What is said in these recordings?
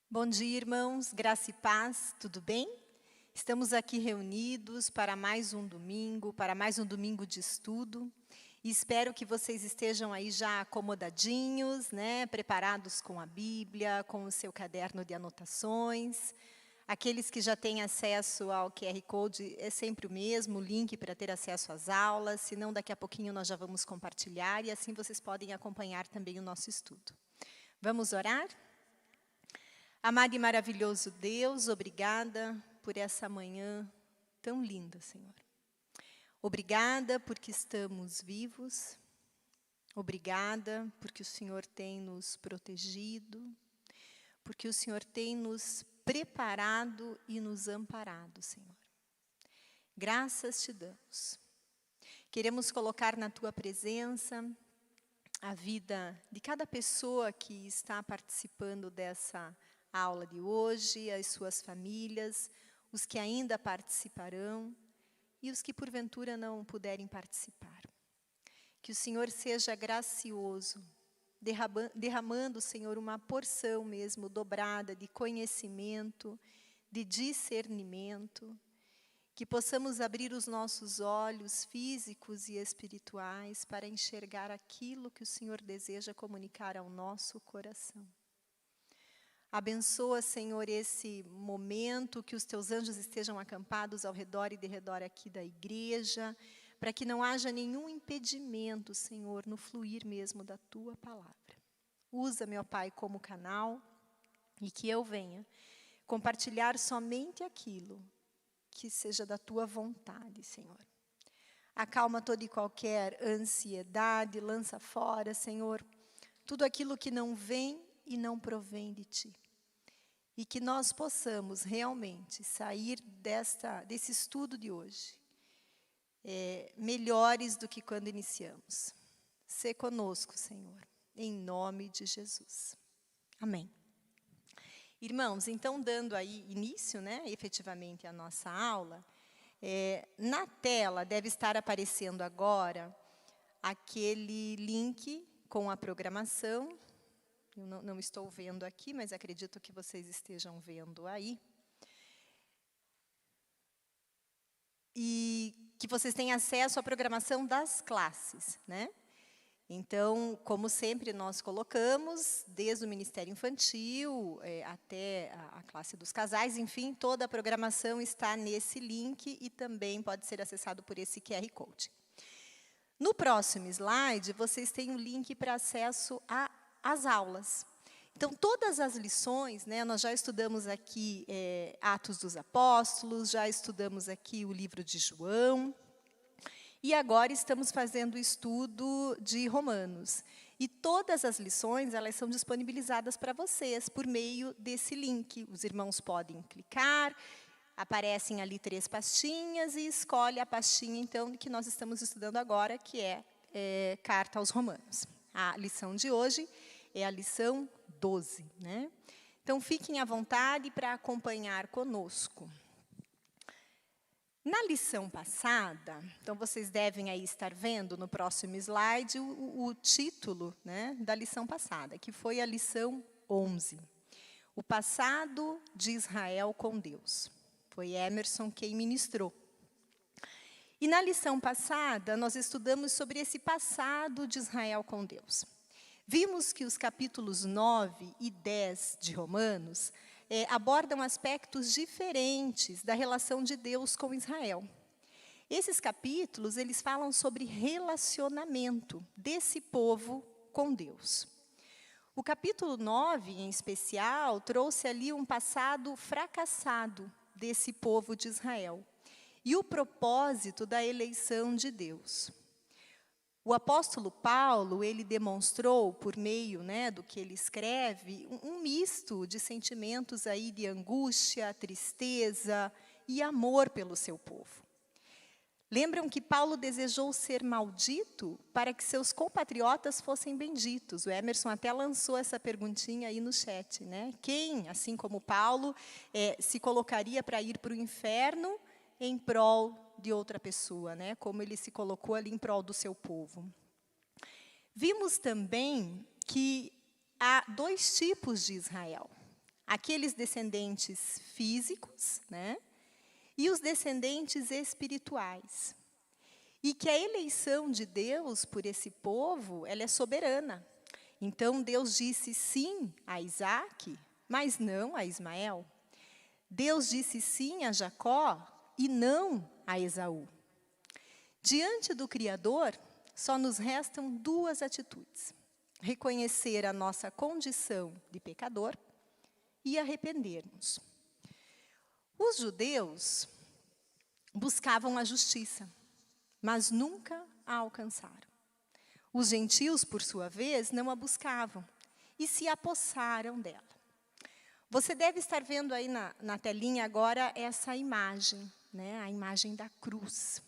Bom dia, irmãos, graça e paz, tudo bem? Estamos aqui reunidos para mais um domingo de estudo. E espero que vocês estejam aí já acomodadinhos, né, preparados com a Bíblia, com o seu caderno de anotações. Aqueles que já têm acesso ao QR Code, é sempre o mesmo, o link para ter acesso às aulas, senão daqui a pouquinho nós já vamos compartilhar e assim vocês podem acompanhar também o nosso estudo. Vamos orar? Amado e maravilhoso Deus, obrigada por essa manhã tão linda, Senhor. Obrigada porque estamos vivos. Obrigada porque o Senhor tem nos protegido, porque o Senhor tem nos preparado e nos amparado, Senhor. Graças te damos. Queremos colocar na tua presença a vida de cada pessoa que está participando dessa aula de hoje, as suas famílias, os que ainda participarão e os que porventura não puderem participar. Que o Senhor seja gracioso, derramando, Senhor, uma porção mesmo dobrada de conhecimento, de discernimento, que possamos abrir os nossos olhos físicos e espirituais para enxergar aquilo que o Senhor deseja comunicar ao nosso coração. Abençoa, Senhor, esse momento, que os teus anjos estejam acampados ao redor e derredor aqui da igreja, para que não haja nenhum impedimento, Senhor, no fluir mesmo da tua palavra. Usa, meu Pai, como canal e que eu venha compartilhar somente aquilo que seja da tua vontade, Senhor. Acalma toda e qualquer ansiedade, lança fora, Senhor, tudo aquilo que não vem e não provém de ti. E que nós possamos realmente sair desse estudo de hoje melhores do que quando iniciamos. Sê conosco, Senhor, em nome de Jesus. Amém. Irmãos, então dando aí início, né, efetivamente à nossa aula, na tela deve estar aparecendo agora aquele link com a programação. Eu não estou vendo aqui, mas acredito que vocês estejam vendo aí. E que vocês têm acesso à programação das classes, né? Então, como sempre, nós colocamos, desde o Ministério Infantil até a classe dos casais, enfim, toda a programação está nesse link e também pode ser acessado por esse QR Code. No próximo slide, vocês têm o link para acesso às aulas. Então, todas as lições, né, nós já estudamos aqui Atos dos Apóstolos, já estudamos aqui o livro de João, e agora estamos fazendo o estudo de Romanos. E todas as lições, elas são disponibilizadas para vocês por meio desse link. Os irmãos podem clicar, aparecem ali 3 pastinhas e escolhe a pastinha, então, que nós estamos estudando agora, que é Carta aos Romanos. A lição de hoje é a lição 12, né? Então, fiquem à vontade para acompanhar conosco. Na lição passada, então vocês devem aí estar vendo no próximo slide o título, né, da lição passada, que foi a lição 11. O passado de Israel com Deus. Foi Emerson quem ministrou. E na lição passada, nós estudamos sobre esse passado de Israel com Deus. Vimos que os capítulos 9 e 10 de Romanos abordam aspectos diferentes da relação de Deus com Israel. Esses capítulos, eles falam sobre relacionamento desse povo com Deus. O capítulo 9, em especial, trouxe ali um passado fracassado desse povo de Israel e o propósito da eleição de Deus. O apóstolo Paulo, ele demonstrou, por meio, né, do que ele escreve, um misto de sentimentos aí de angústia, tristeza e amor pelo seu povo. Lembram que Paulo desejou ser maldito para que seus compatriotas fossem benditos. O Emerson até lançou essa perguntinha aí no chat, né? Quem, assim como Paulo, se colocaria para ir para o inferno em prol de outra pessoa, né? Como ele se colocou ali em prol do seu povo. Vimos também que há 2 tipos de Israel. aqueles descendentes físicos, né? E os descendentes espirituais. E que a eleição de Deus por esse povo, ela é soberana. Então, Deus disse sim a Isaac, mas não a Ismael. Deus disse sim a Jacó e não a Esaú. Diante do Criador, só nos restam duas atitudes: reconhecer a nossa condição de pecador e arrependermos. Os judeus buscavam a justiça, mas nunca a alcançaram. Os gentios, por sua vez, não a buscavam e se apossaram dela. Você deve estar vendo aí na telinha agora essa imagem, né? A imagem da cruz.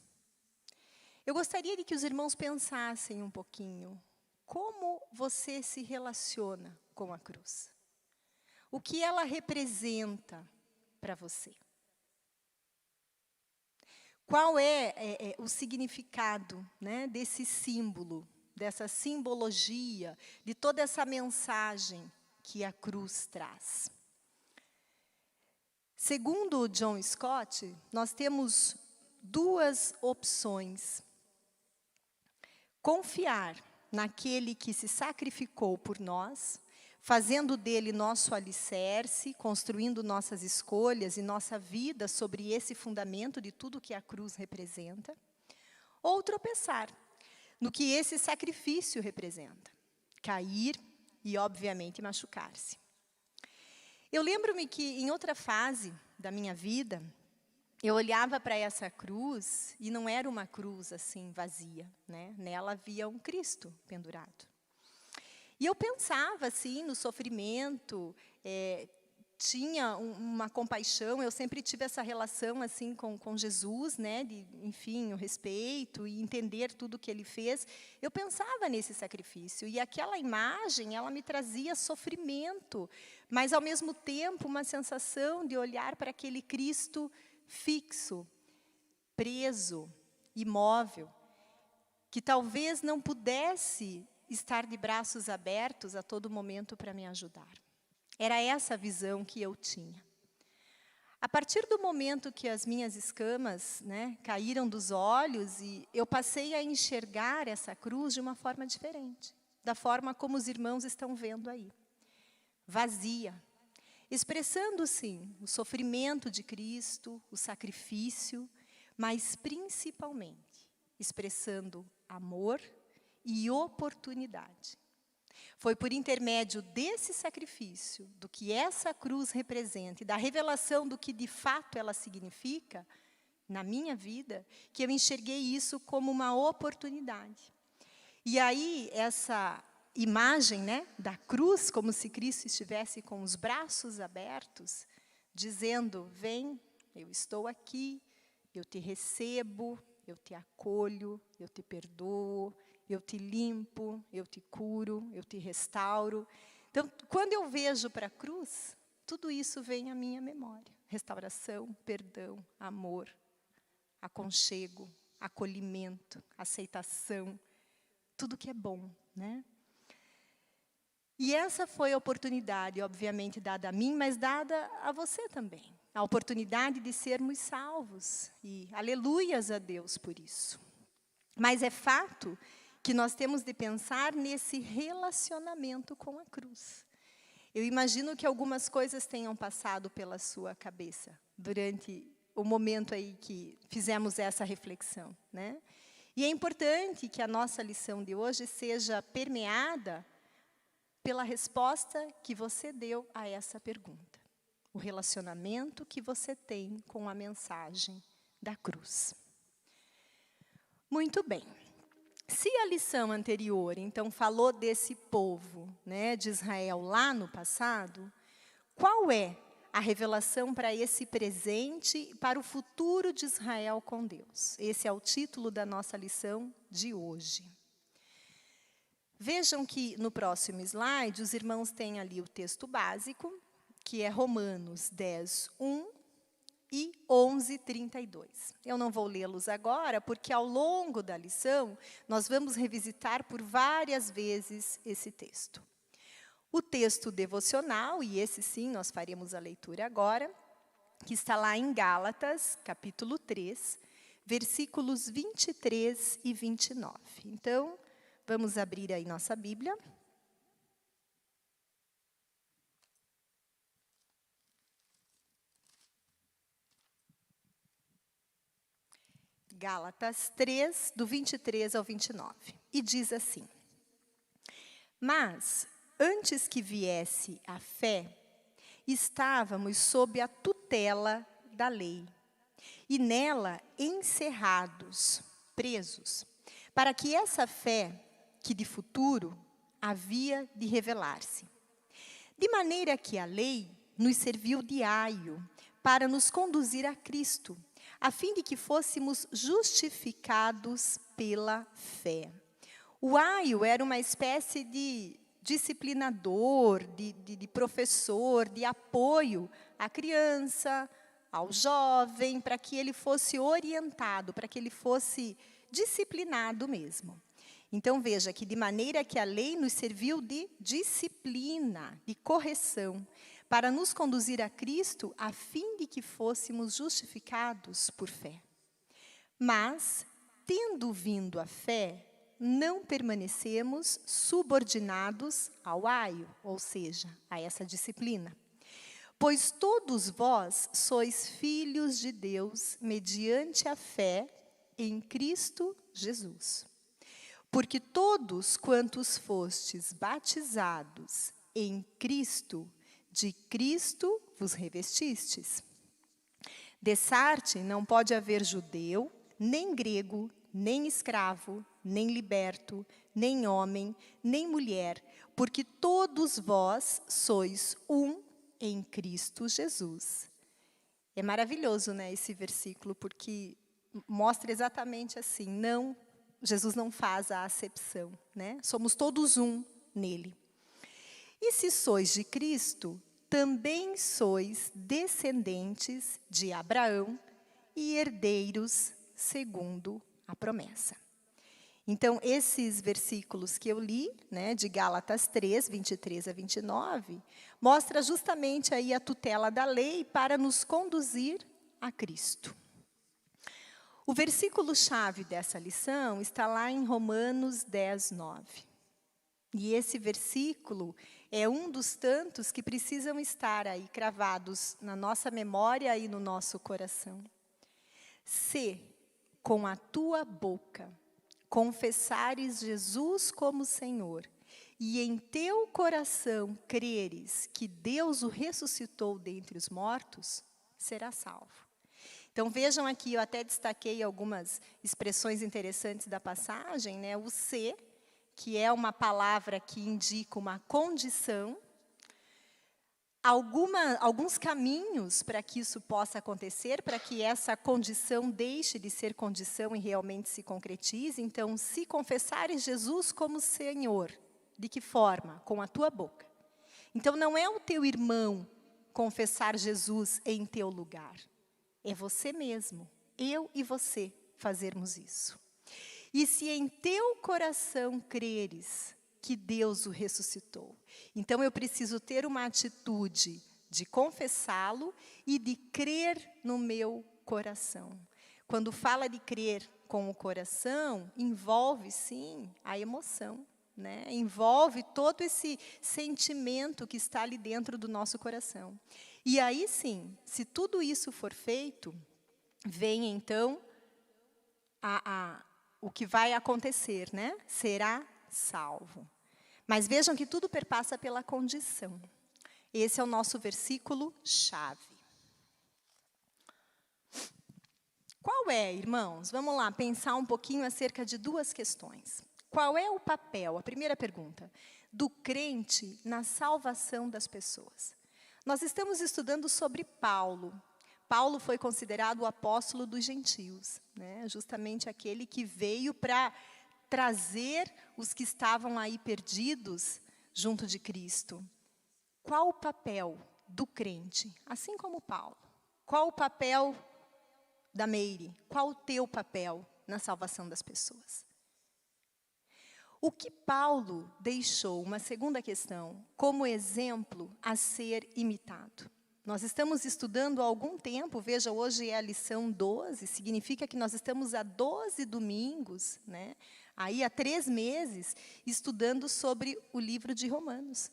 Eu gostaria de que os irmãos pensassem um pouquinho como você se relaciona com a cruz. O que ela representa para você? Qual é o significado, né, desse símbolo, dessa simbologia, de toda essa mensagem que a cruz traz? Segundo John Stott, nós temos duas opções: confiar naquele que se sacrificou por nós, fazendo dele nosso alicerce, construindo nossas escolhas e nossa vida sobre esse fundamento de tudo que a cruz representa, ou tropeçar no que esse sacrifício representa, cair e, obviamente, machucar-se. Eu lembro-me que, em outra fase da minha vida, eu olhava para essa cruz e não era uma cruz assim vazia, né? Nela havia um Cristo pendurado. E eu pensava assim no sofrimento, tinha uma compaixão. Eu sempre tive essa relação assim com Jesus, né? De, enfim, o respeito e entender tudo que ele fez. Eu pensava nesse sacrifício e aquela imagem, ela me trazia sofrimento, mas ao mesmo tempo uma sensação de olhar para aquele Cristo fixo, preso, imóvel, que talvez não pudesse estar de braços abertos a todo momento para me ajudar. Era essa a visão que eu tinha. A partir do momento que as minhas escamas, né, caíram dos olhos, e eu passei a enxergar essa cruz de uma forma diferente, da forma como os irmãos estão vendo aí. Vazia, expressando, sim, o sofrimento de Cristo, o sacrifício, mas principalmente expressando amor e oportunidade. Foi por intermédio desse sacrifício, do que essa cruz representa e da revelação do que de fato ela significa na minha vida, que eu enxerguei isso como uma oportunidade. E aí essa imagem, né, da cruz, como se Cristo estivesse com os braços abertos, dizendo: vem, eu estou aqui, eu te recebo, eu te acolho, eu te perdoo, eu te limpo, eu te curo, eu te restauro. Então, quando eu vejo para a cruz, tudo isso vem à minha memória: restauração, perdão, amor, aconchego, acolhimento, aceitação, tudo que é bom, né? E essa foi a oportunidade, obviamente, dada a mim, mas dada a você também. A oportunidade de sermos salvos. E aleluias a Deus por isso. Mas é fato que nós temos de pensar nesse relacionamento com a cruz. Eu imagino que algumas coisas tenham passado pela sua cabeça durante o momento aí que fizemos essa reflexão, né? E é importante que a nossa lição de hoje seja permeada pela resposta que você deu a essa pergunta. O relacionamento que você tem com a mensagem da cruz. Muito bem. Se a lição anterior, então, falou desse povo, né, de Israel lá no passado, qual é a revelação para esse presente e para o futuro de Israel com Deus? Esse é o título da nossa lição de hoje. Vejam que no próximo slide, os irmãos têm ali o texto básico, que é Romanos 10, 1 e 11, 32. Eu não vou lê-los agora, porque ao longo da lição, nós vamos revisitar por várias vezes esse texto. O texto devocional, e esse sim nós faremos a leitura agora, que está lá em Gálatas, capítulo 3, versículos 23 e 29. Então, vamos abrir aí nossa Bíblia. Gálatas 3, do 23 ao 29. E diz assim: Mas, antes que viesse a fé, estávamos sob a tutela da lei, e nela encerrados, presos, para que essa fé, que de futuro havia de revelar-se. De maneira que a lei nos serviu de aio para nos conduzir a Cristo, a fim de que fôssemos justificados pela fé. O aio era uma espécie de disciplinador, de professor, de apoio à criança, ao jovem, para que ele fosse orientado, para que ele fosse disciplinado mesmo. Então, veja que de maneira que a lei nos serviu de disciplina, de correção, para nos conduzir a Cristo, a fim de que fôssemos justificados por fé. Mas, tendo vindo a fé, não permanecemos subordinados ao aio, ou seja, a essa disciplina. Pois todos vós sois filhos de Deus mediante a fé em Cristo Jesus. Porque todos quantos fostes batizados em Cristo, de Cristo vos revestistes. Dessarte não pode haver judeu, nem grego, nem escravo, nem liberto, nem homem, nem mulher, porque todos vós sois um em Cristo Jesus. É maravilhoso, né, esse versículo, porque mostra exatamente assim, Jesus não faz a acepção, né? Somos todos um nele. E se sois de Cristo, também sois descendentes de Abraão e herdeiros segundo a promessa. Então, esses versículos que eu li, né, de Gálatas 3, 23 a 29, mostra justamente aí a tutela da lei para nos conduzir a Cristo. O versículo-chave dessa lição está lá em Romanos 10, 9. E esse versículo é um dos tantos que precisam estar aí cravados na nossa memória e no nosso coração. Se, com a tua boca, confessares Jesus como Senhor, e em teu coração creres que Deus o ressuscitou dentre os mortos, serás salvo. Então, vejam aqui, eu até destaquei algumas expressões interessantes da passagem, né? O se, que é uma palavra que indica uma condição, alguns caminhos para que isso possa acontecer, para que essa condição deixe de ser condição e realmente se concretize. Então, se confessares Jesus como Senhor, de que forma? Com a tua boca. Então, não é o teu irmão confessar Jesus em teu lugar. É você mesmo, eu e você, fazermos isso. E se em teu coração creres que Deus o ressuscitou, então eu preciso ter uma atitude de confessá-lo e de crer no meu coração. Quando fala de crer com o coração, envolve, sim, a emoção, né? Envolve todo esse sentimento que está ali dentro do nosso coração. E aí, sim, se tudo isso for feito, vem, então, o que vai acontecer, né? Será salvo. Mas vejam que tudo perpassa pela condição. Esse é o nosso versículo-chave. Qual é, irmãos? Vamos lá, pensar um pouquinho acerca de duas questões. Qual é o papel, a primeira pergunta, do crente na salvação das pessoas? Nós estamos estudando sobre Paulo. Paulo foi considerado o apóstolo dos gentios, né? Justamente aquele que veio para trazer os que estavam aí perdidos junto de Cristo. Qual o papel do crente, assim como Paulo? Qual o papel da Meire? Qual o teu papel na salvação das pessoas? O que Paulo deixou, uma segunda questão, como exemplo a ser imitado? Nós estamos estudando há algum tempo, veja, hoje é a lição 12, significa que nós estamos há 12 domingos, né? Aí há 3 meses, estudando sobre o livro de Romanos,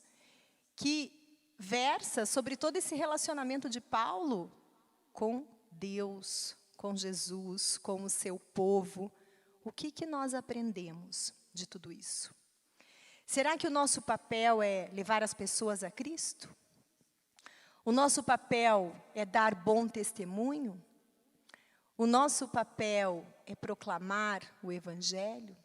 que versa sobre todo esse relacionamento de Paulo com Deus, com Jesus, com o seu povo. O que nós aprendemos de tudo isso? Será que o nosso papel é levar as pessoas a Cristo? O nosso papel é dar bom testemunho? O nosso papel é proclamar o Evangelho?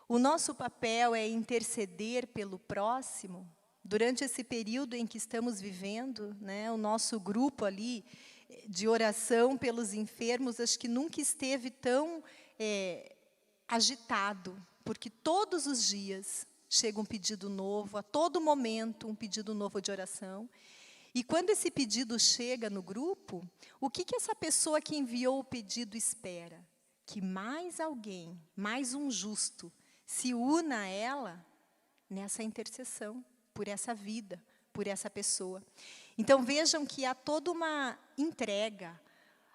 O nosso papel é interceder pelo próximo? Durante esse período em que estamos vivendo, né, o nosso grupo ali de oração pelos enfermos, acho que nunca esteve tão agitado, porque todos os dias chega um pedido novo, a todo momento um pedido novo de oração. E quando esse pedido chega no grupo, o que essa pessoa que enviou o pedido espera? Que mais alguém, mais um justo, se una a ela nessa intercessão, por essa vida, por essa pessoa. Então vejam que há toda uma entrega,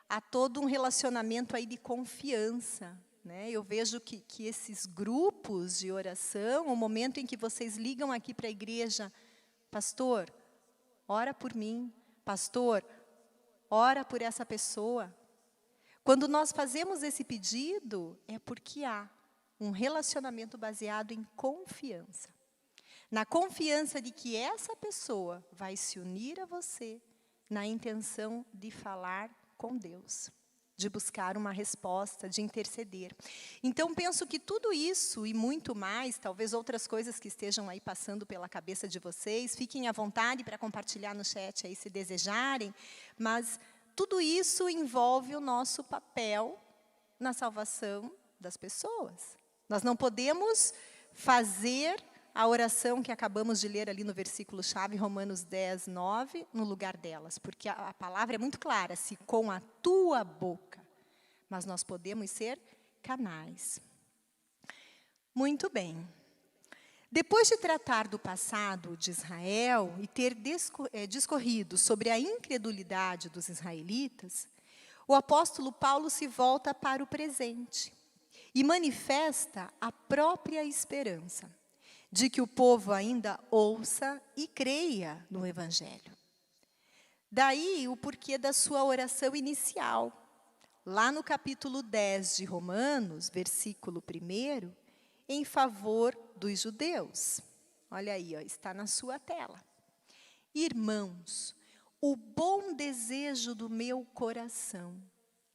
há todo um relacionamento aí de confiança, né? Eu vejo que esses grupos de oração, o momento em que vocês ligam aqui para a igreja, pastor, ora por mim, pastor, ora por essa pessoa. Quando nós fazemos esse pedido, é porque há um relacionamento baseado em confiança. Na confiança de que essa pessoa vai se unir a você na intenção de falar com Deus, de buscar uma resposta, de interceder. Então, penso que tudo isso e muito mais, talvez outras coisas que estejam aí passando pela cabeça de vocês, fiquem à vontade para compartilhar no chat aí se desejarem, mas tudo isso envolve o nosso papel na salvação das pessoas. Nós não podemos fazer a oração que acabamos de ler ali no versículo-chave, Romanos 10, 9, no lugar delas. Porque a palavra é muito clara, se com a tua boca. Mas nós podemos ser canais. Muito bem. Depois de tratar do passado de Israel e ter discorrido sobre a incredulidade dos israelitas, o apóstolo Paulo se volta para o presente e manifesta a própria esperança de que o povo ainda ouça e creia no Evangelho. Daí o porquê da sua oração inicial. Lá no capítulo 10 de Romanos, versículo 1, em favor dos judeus. Olha aí, ó, está na sua tela. Irmãos, o bom desejo do meu coração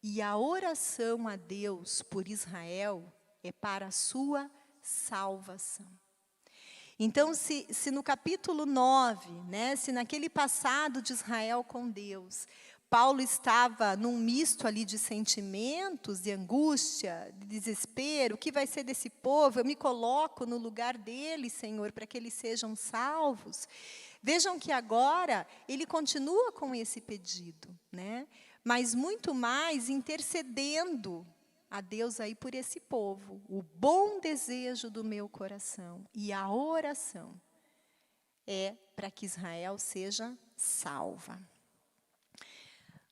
e a oração a Deus por Israel é para a sua salvação. Então, se no capítulo 9, né, se naquele passado de Israel com Deus, Paulo estava num misto ali de sentimentos, de angústia, de desespero, o que vai ser desse povo? Eu me coloco no lugar deles, Senhor, para que eles sejam salvos. Vejam que agora ele continua com esse pedido, né? Mas muito mais intercedendo a Deus aí por esse povo, o bom desejo do meu coração e a oração é para que Israel seja salva.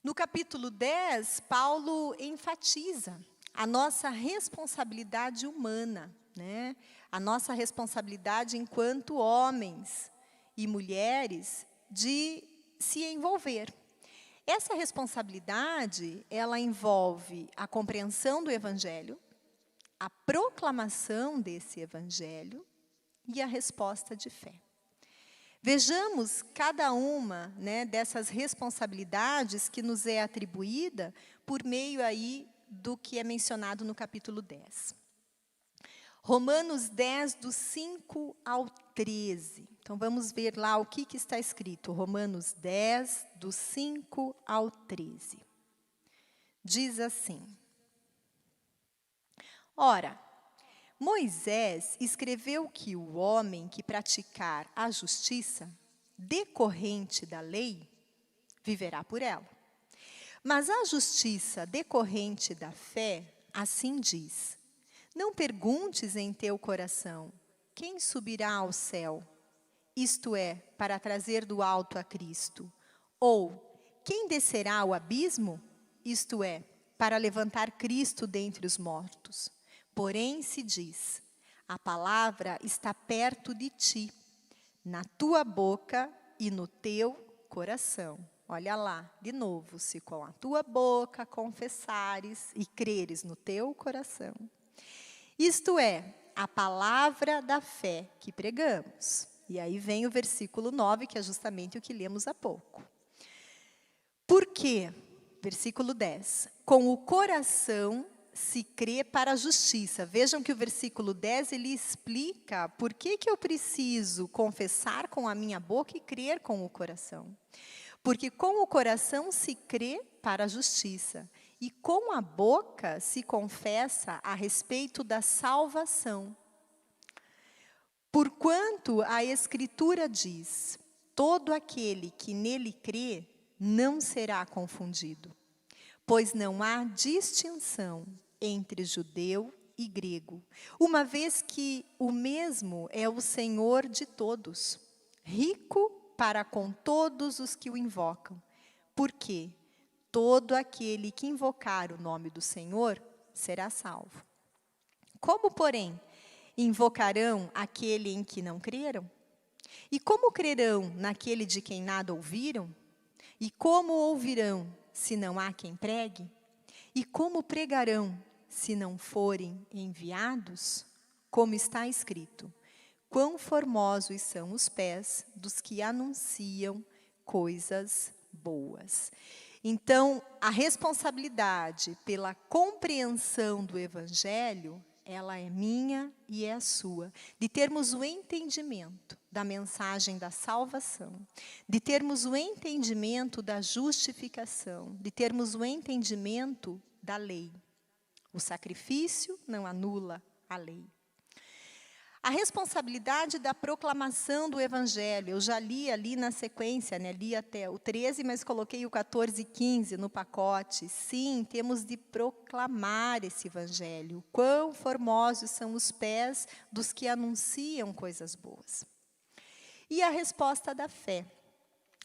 No capítulo 10, Paulo enfatiza a nossa responsabilidade humana, né? A nossa responsabilidade enquanto homens e mulheres de se envolver. Essa responsabilidade, ela envolve a compreensão do Evangelho, a proclamação desse Evangelho e a resposta de fé. Vejamos cada uma, né, dessas responsabilidades que nos é atribuída por meio aí do que é mencionado no capítulo 10. Romanos 10, do 5 ao 13. Então, vamos ver lá o que está escrito. Romanos 10, do 5 ao 13. Diz assim. Ora, Moisés escreveu que o homem que praticar a justiça, decorrente da lei, viverá por ela. Mas a justiça decorrente da fé, assim diz: Não perguntes em teu coração, quem subirá ao céu? Isto é, para trazer do alto a Cristo. Ou, quem descerá ao abismo? Isto é, para levantar Cristo dentre os mortos. Porém se diz, a palavra está perto de ti, na tua boca e no teu coração. Olha lá, de novo, se com a tua boca confessares e creres no teu coração. Isto é, a palavra da fé que pregamos. E aí vem o versículo 9, que é justamente o que lemos há pouco. Por quê? Versículo 10. Com o coração se crê para a justiça. Vejam que o versículo 10, ele explica por que eu preciso confessar com a minha boca e crer com o coração. Porque com o coração se crê para a justiça. E com a boca se confessa a respeito da salvação. Porquanto a Escritura diz, todo aquele que nele crê não será confundido, pois não há distinção entre judeu e grego, uma vez que o mesmo é o Senhor de todos, rico para com todos os que o invocam, porque todo aquele que invocar o nome do Senhor será salvo. Como, porém, invocarão aquele em que não creram? E como crerão naquele de quem nada ouviram? E como ouvirão, se não há quem pregue? E como pregarão, se não forem enviados? Como está escrito, quão formosos são os pés dos que anunciam coisas boas. Então, a responsabilidade pela compreensão do Evangelho, ela é minha e é a sua, de termos o entendimento da mensagem da salvação, de termos o entendimento da justificação, de termos o entendimento da lei. O sacrifício não anula a lei. A responsabilidade da proclamação do Evangelho, eu já li ali na sequência, né, li até o 13, mas coloquei o 14 e 15 no pacote. Sim, temos de proclamar esse Evangelho. Quão formosos são os pés dos que anunciam coisas boas. E a resposta da fé.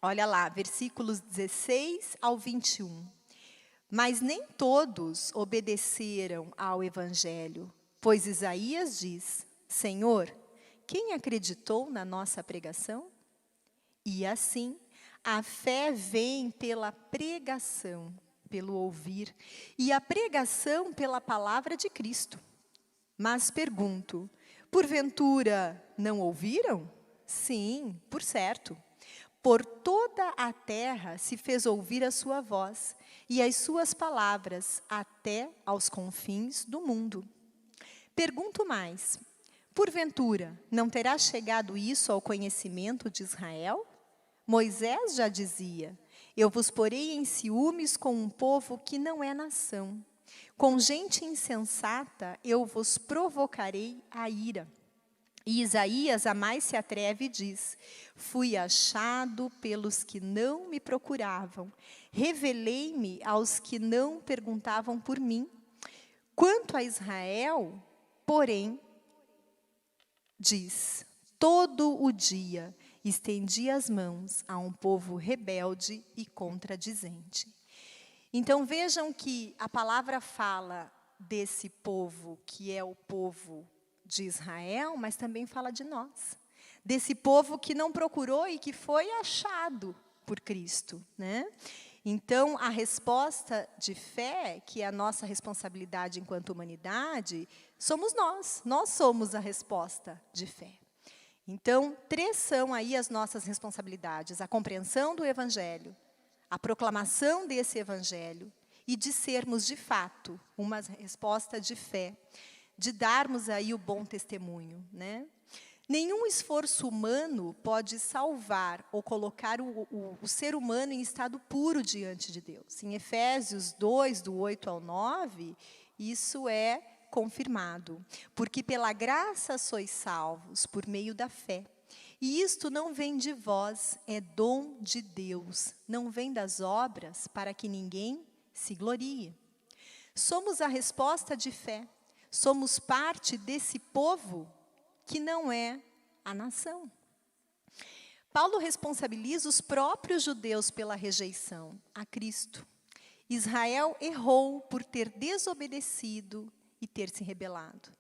Olha lá, versículos 16 ao 21. Mas nem todos obedeceram ao Evangelho, pois Isaías diz, Senhor, quem acreditou na nossa pregação? E assim, a fé vem pela pregação, pelo ouvir, e a pregação pela palavra de Cristo. Mas pergunto, porventura não ouviram? Sim, por certo. Por toda a terra se fez ouvir a sua voz, e as suas palavras até aos confins do mundo. Pergunto mais, porventura, não terá chegado isso ao conhecimento de Israel? Moisés já dizia, eu vos porei em ciúmes com um povo que não é nação. Com gente insensata eu vos provocarei a ira. E Isaías a mais se atreve e diz, fui achado pelos que não me procuravam, revelei-me aos que não perguntavam por mim. Quanto a Israel, porém, diz, todo o dia estendi as mãos a um povo rebelde e contradizente. Então vejam que a palavra fala desse povo que é o povo de Israel, mas também fala de nós. Desse povo que não procurou e que foi achado por Cristo, né? Então, a resposta de fé, que é a nossa responsabilidade enquanto humanidade, somos nós. Nós somos a resposta de fé. Então, 3 são aí as nossas responsabilidades. A compreensão do Evangelho, a proclamação desse Evangelho e de sermos, de fato, uma resposta de fé, de darmos aí o bom testemunho, né? Nenhum esforço humano pode salvar ou colocar o ser humano em estado puro diante de Deus. Em Efésios 2, do 8 ao 9, isso é confirmado. Porque pela graça sois salvos, por meio da fé. E isto não vem de vós, é dom de Deus. Não vem das obras, para que ninguém se glorie. Somos a resposta de fé. Somos parte desse povo que não é a nação. Paulo responsabiliza os próprios judeus pela rejeição a Cristo. Israel errou por ter desobedecido e ter se rebelado.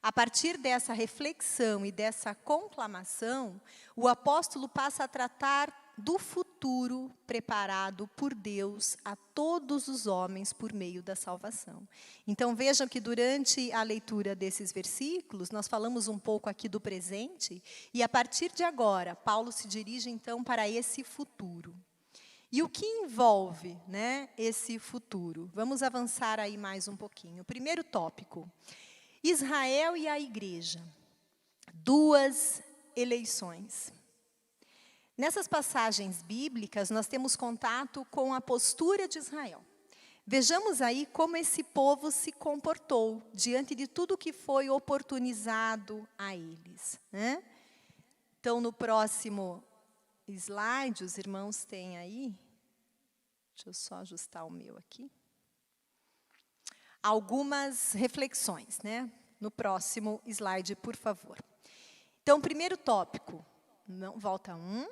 A partir dessa reflexão e dessa conclamação, o apóstolo passa a tratar do futuro preparado por Deus a todos os homens por meio da salvação. Então vejam que durante a leitura desses versículos, nós falamos um pouco aqui do presente, e a partir de agora, Paulo se dirige então para esse futuro. E o que envolve, né, esse futuro? Vamos avançar aí mais um pouquinho. Primeiro tópico, Israel e a igreja, duas eleições. Nessas passagens bíblicas, nós temos contato com a postura de Israel. Vejamos aí como esse povo se comportou diante de tudo que foi oportunizado a eles, né? Então, no próximo slide, os irmãos têm aí, deixa eu só ajustar o meu aqui, algumas reflexões, né? No próximo slide, por favor. Então, primeiro tópico, não, volta um.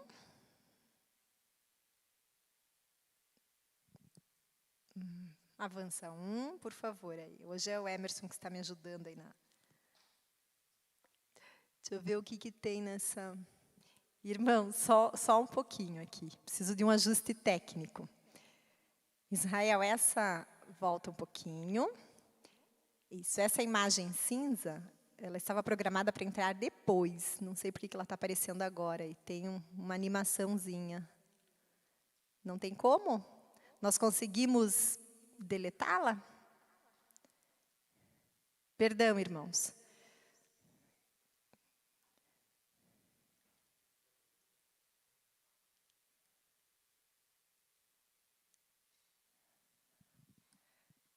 Avança um, por favor. Aí. Hoje é o Emerson que está me ajudando aí na... Deixa eu ver o que tem nessa... Irmão, só um pouquinho aqui. Preciso de um ajuste técnico. Israel, essa... Volta um pouquinho. Isso, essa imagem cinza, ela estava programada para entrar depois. Não sei por que ela está aparecendo agora. E tem uma animaçãozinha. Não tem como? Nós conseguimos deletá-la? Perdão, irmãos.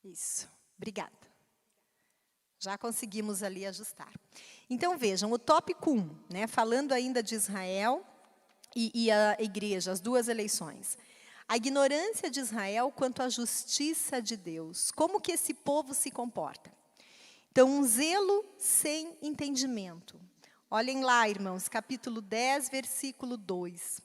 Isso, obrigada. Já conseguimos ali ajustar. Então, vejam, o tópico 1, né, falando ainda de Israel e a igreja, as duas eleições. A ignorância de Israel quanto à justiça de Deus. Como que esse povo se comporta? Então, um zelo sem entendimento. Olhem lá, irmãos, capítulo 10, versículo 2.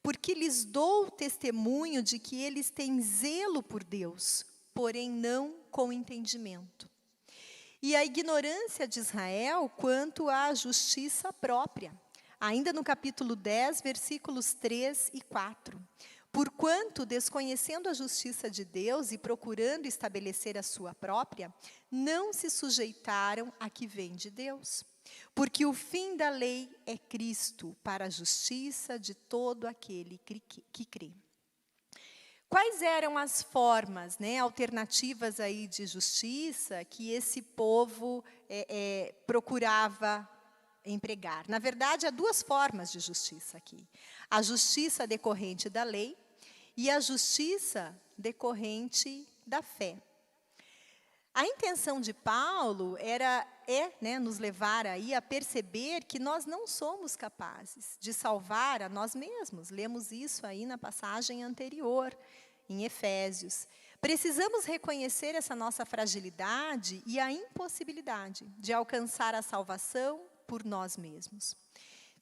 Porque lhes dou testemunho de que eles têm zelo por Deus, porém não com entendimento. E a ignorância de Israel quanto à justiça própria. Ainda no capítulo 10, versículos 3 e 4. Porquanto, desconhecendo a justiça de Deus e procurando estabelecer a sua própria, não se sujeitaram à que vem de Deus. Porque o fim da lei é Cristo, para a justiça de todo aquele que crê. Quais eram as formas, né, alternativas aí de justiça que esse povo procurava empregar? Na verdade, há duas formas de justiça aqui. A justiça decorrente da lei e a justiça decorrente da fé. A intenção de Paulo né, nos levar aí a perceber que nós não somos capazes de salvar a nós mesmos. Lemos isso aí na passagem anterior, em Efésios. Precisamos reconhecer essa nossa fragilidade e a impossibilidade de alcançar a salvação por nós mesmos.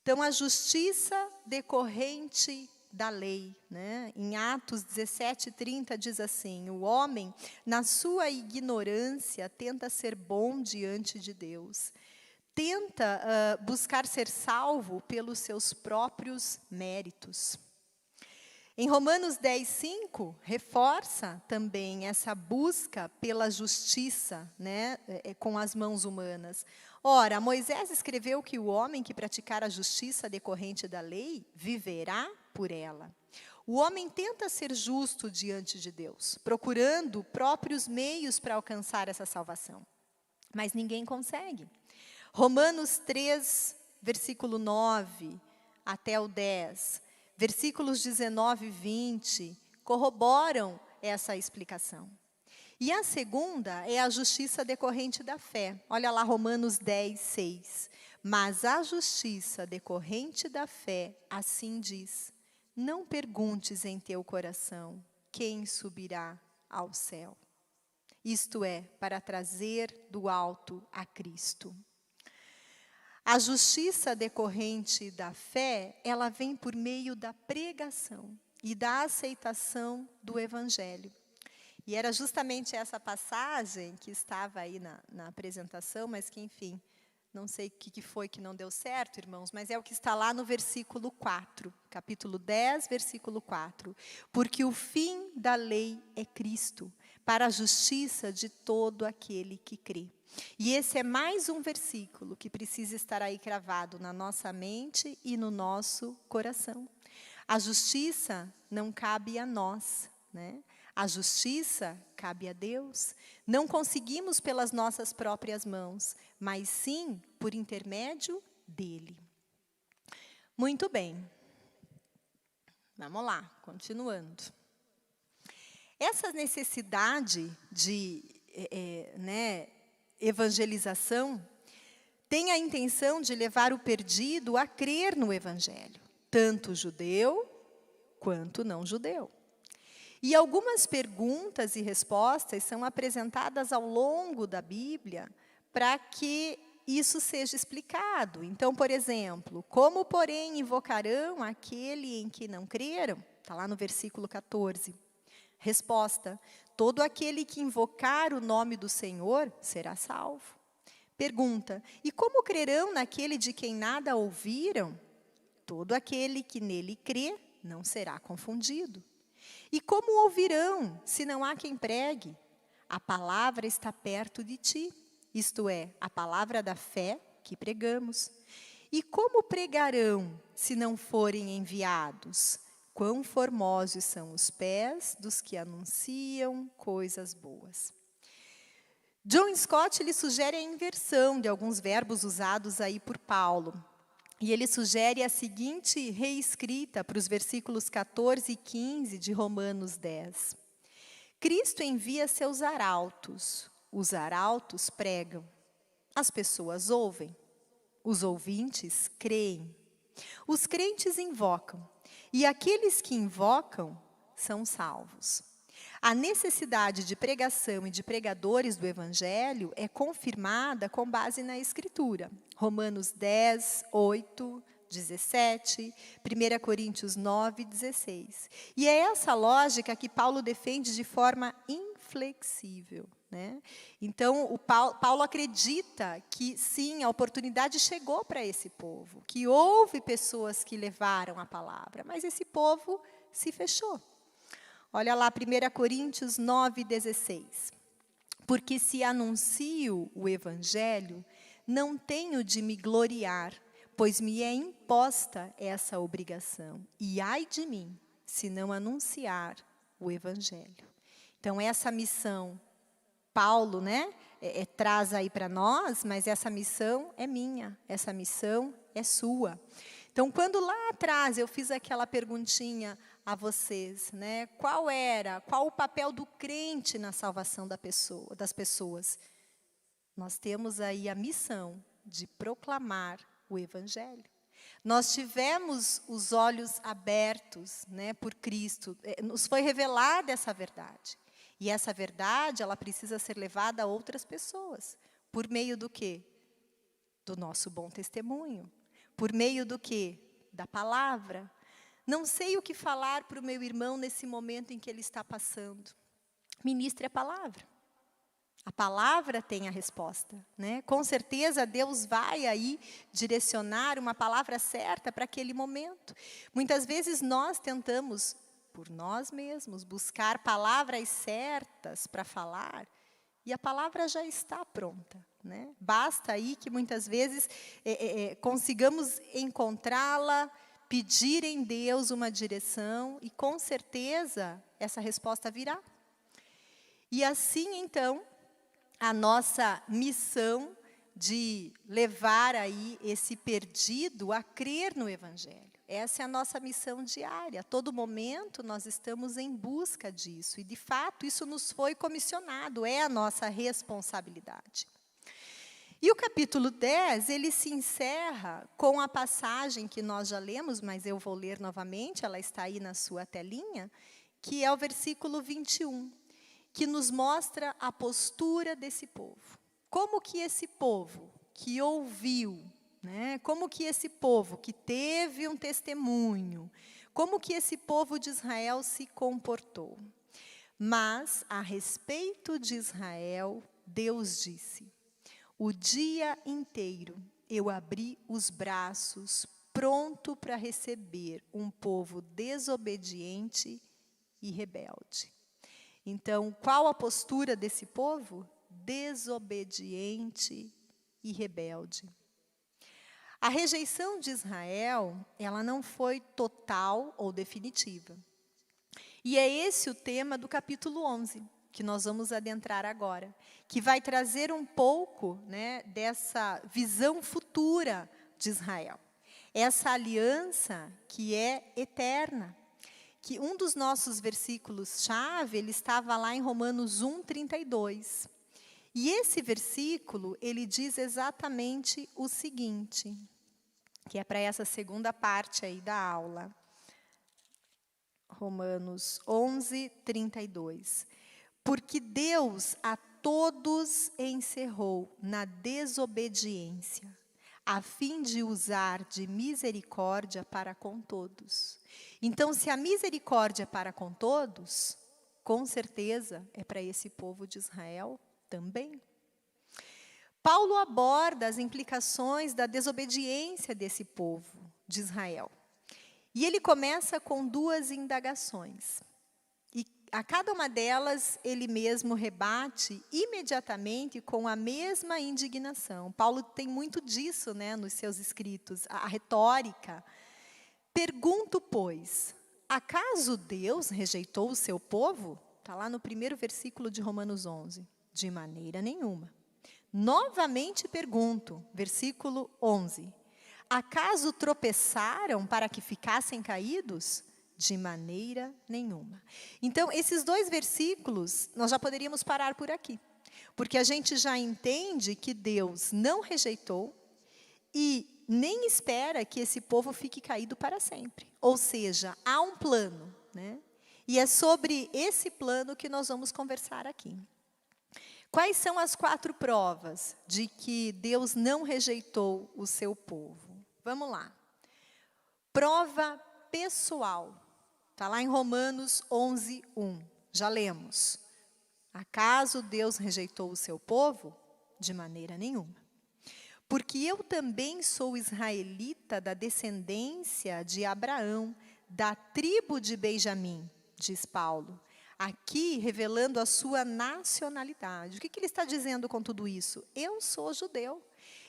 Então, a justiça decorrente da lei, né? Em Atos 17:30 diz assim: o homem, na sua ignorância, tenta ser bom diante de Deus. Tenta buscar ser salvo pelos seus próprios méritos. Em Romanos 10:5, reforça também essa busca pela justiça, né, com as mãos humanas. Ora, Moisés escreveu que o homem que praticar a justiça decorrente da lei viverá por ela. O homem tenta ser justo diante de Deus, procurando próprios meios para alcançar essa salvação. Mas ninguém consegue. Romanos 3, versículo 9 até o 10, versículos 19 e 20, corroboram essa explicação. E a segunda é a justiça decorrente da fé. Olha lá Romanos 10, 6. Mas a justiça decorrente da fé, assim diz: não perguntes em teu coração, quem subirá ao céu. isto é, para trazer do alto a Cristo. A justiça decorrente da fé, ela vem por meio da pregação e da aceitação do Evangelho. E era justamente essa passagem que estava aí na apresentação, mas que, enfim, não sei o que foi que não deu certo, irmãos, mas é o que está lá no versículo 4, capítulo 10, versículo 4. Porque o fim da lei é Cristo, para a justiça de todo aquele que crê. E esse é mais um versículo que precisa estar aí cravado na nossa mente e no nosso coração. A justiça não cabe a nós, né? A justiça cabe a Deus. Não conseguimos pelas nossas próprias mãos, mas sim por intermédio dele. Muito bem. Vamos lá, continuando. Essa necessidade de evangelização tem a intenção de levar o perdido a crer no Evangelho, tanto judeu quanto não judeu. E algumas perguntas e respostas são apresentadas ao longo da Bíblia para que isso seja explicado. Então, por exemplo, como, porém, invocarão aquele em que não creram? Está lá no versículo 14. Resposta: todo aquele que invocar o nome do Senhor será salvo. Pergunta: e como crerão naquele de quem nada ouviram? Todo aquele que nele crê não será confundido. E como ouvirão, se não há quem pregue? A palavra está perto de ti, isto é, a palavra da fé que pregamos. E como pregarão, se não forem enviados? Quão formosos são os pés dos que anunciam coisas boas. John Stott, ele sugere a inversão de alguns verbos usados aí por Paulo. E ele sugere a seguinte reescrita para os versículos 14 e 15 de Romanos 10. Cristo envia seus arautos. Os arautos pregam. As pessoas ouvem. Os ouvintes creem. Os crentes invocam. E aqueles que invocam são salvos. A necessidade de pregação e de pregadores do Evangelho é confirmada com base na Escritura. Romanos 10, 8, 17, 1 Coríntios 9, 16. E é essa lógica que Paulo defende de forma inflexível, né? Então, Paulo acredita que, sim, a oportunidade chegou para esse povo, que houve pessoas que levaram a palavra, mas esse povo se fechou. Olha lá, 1 Coríntios 9, 16. Porque se anuncio o Evangelho, não tenho de me gloriar, pois me é imposta essa obrigação. E ai de mim, se não anunciar o Evangelho. Então, essa missão, Paulo, traz aí para nós, mas essa missão é minha, essa missão é sua. Então, quando lá atrás eu fiz aquela perguntinha a vocês, qual o papel do crente na salvação das pessoas? Nós temos aí a missão de proclamar o Evangelho. Nós tivemos os olhos abertos, por Cristo, nos foi revelada essa verdade. E essa verdade, ela precisa ser levada a outras pessoas. Por meio do quê? Do nosso bom testemunho. Por meio do quê? Da palavra. Não sei o que falar para o meu irmão nesse momento em que ele está passando. Ministre a palavra. A palavra tem a resposta, Com certeza Deus vai aí direcionar uma palavra certa para aquele momento. Muitas vezes nós tentamos, por nós mesmos, buscar palavras certas para falar, e a palavra já está pronta, Basta aí que muitas vezes consigamos encontrá-la, pedir em Deus uma direção, e com certeza essa resposta virá. E assim, então, a nossa missão de levar aí esse perdido a crer no Evangelho. Essa é a nossa missão diária. A todo momento nós estamos em busca disso. E, de fato, isso nos foi comissionado, é a nossa responsabilidade. E o capítulo 10, ele se encerra com a passagem que nós já lemos, mas eu vou ler novamente, ela está aí na sua telinha, que é o versículo 21. que nos mostra a postura desse povo. Como que esse povo que ouviu, né? Como que esse povo que teve um testemunho, como que esse povo de Israel se comportou? Mas, a respeito de Israel, Deus disse: o dia inteiro eu abri os braços, pronto para receber um povo desobediente e rebelde. Então, qual a postura desse povo? Desobediente e rebelde. A rejeição de Israel, ela não foi total ou definitiva. E é esse o tema do capítulo 11, que nós vamos adentrar agora, que vai trazer um pouco, né, dessa visão futura de Israel. Essa aliança que é eterna. Que um dos nossos versículos-chave, ele estava lá em Romanos 1:32. E esse versículo, ele diz exatamente o seguinte, que é para essa segunda parte aí da aula. Romanos 11:32. Porque Deus a todos encerrou na desobediência, a fim de usar de misericórdia para com todos. Então, se a misericórdia é para com todos, com certeza é para esse povo de Israel também. Paulo aborda as implicações da desobediência desse povo de Israel. E ele começa com duas indagações. E a cada uma delas, ele mesmo rebate imediatamente com a mesma indignação. Paulo tem muito disso, né, nos seus escritos, a retórica. Pergunto, pois, acaso Deus rejeitou o seu povo? Está lá no primeiro versículo de Romanos 11. De maneira nenhuma. Novamente pergunto, versículo 11. Acaso tropeçaram para que ficassem caídos? De maneira nenhuma. Então, esses dois versículos, nós já poderíamos parar por aqui. Porque a gente já entende que Deus não rejeitou e nem espera que esse povo fique caído para sempre. Ou seja, há um plano, né? E é sobre esse plano que nós vamos conversar aqui. Quais são as 4 provas de que Deus não rejeitou o seu povo? Vamos lá. Prova pessoal. Está lá em Romanos 11:1. Já lemos. Acaso Deus rejeitou o seu povo? De maneira nenhuma. Porque eu também sou israelita da descendência de Abraão, da tribo de Benjamim, diz Paulo. Aqui, revelando a sua nacionalidade. O que ele está dizendo com tudo isso? Eu sou judeu.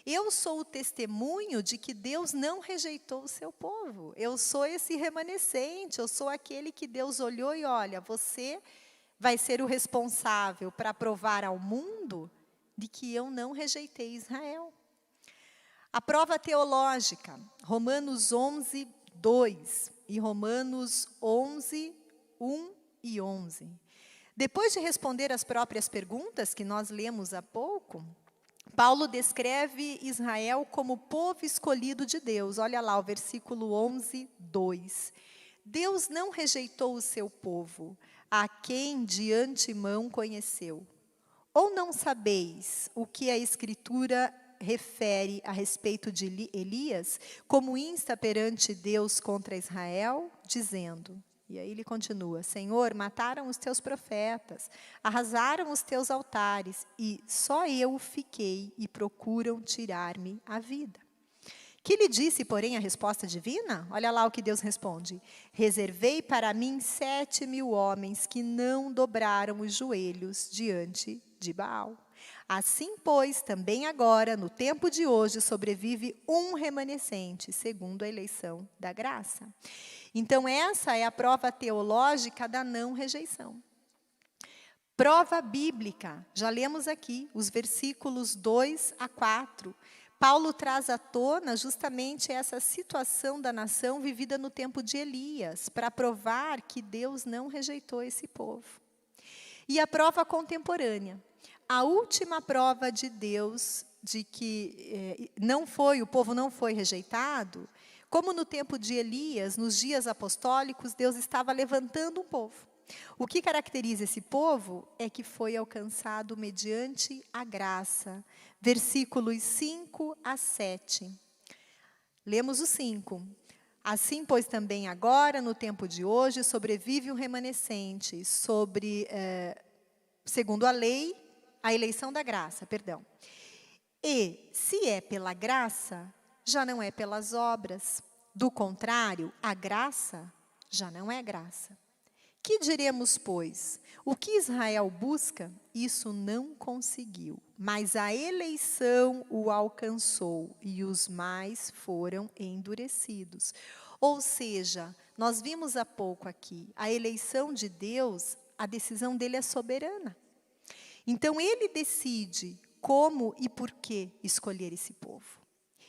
Eu sou o testemunho de que Deus não rejeitou o seu povo. Eu sou esse remanescente, eu sou aquele que Deus olhou e olha, você vai ser o responsável para provar ao mundo de que eu não rejeitei Israel. A prova teológica, Romanos 11:2 e Romanos 11:1 e 11. Depois de responder as próprias perguntas que nós lemos há pouco, Paulo descreve Israel como povo escolhido de Deus. Olha lá o versículo 11:2. Deus não rejeitou o seu povo, a quem de antemão conheceu. Ou não sabeis o que a Escritura refere a respeito de Elias, como insta perante Deus contra Israel, dizendo... E aí ele continua, Senhor, mataram os teus profetas, arrasaram os teus altares, e só eu fiquei e procuram tirar-me a vida. Que lhe disse, porém, a resposta divina? Olha lá o que Deus responde. Reservei para mim 7.000 homens que não dobraram os joelhos diante de Baal. Assim, pois, também agora, no tempo de hoje, sobrevive um remanescente, segundo a eleição da graça. Então, essa é a prova teológica da não rejeição. Prova bíblica, já lemos aqui, os versículos 2-4. Paulo traz à tona justamente essa situação da nação vivida no tempo de Elias, para provar que Deus não rejeitou esse povo. E a prova contemporânea. A última prova de Deus de que o povo não foi rejeitado, como no tempo de Elias, nos dias apostólicos, Deus estava levantando um povo. O que caracteriza esse povo é que foi alcançado mediante a graça. Versículos 5 a 7. Lemos o 5. Assim, pois, também agora, no tempo de hoje, sobrevive um remanescente segundo a lei, a eleição da graça, perdão. E, se é pela graça, já não é pelas obras. Do contrário, a graça já não é graça. Que diremos, pois? O que Israel busca, isso não conseguiu, mas a eleição o alcançou e os mais foram endurecidos. Ou seja, nós vimos há pouco aqui, a eleição de Deus, a decisão dele é soberana. Então ele decide como e por que escolher esse povo.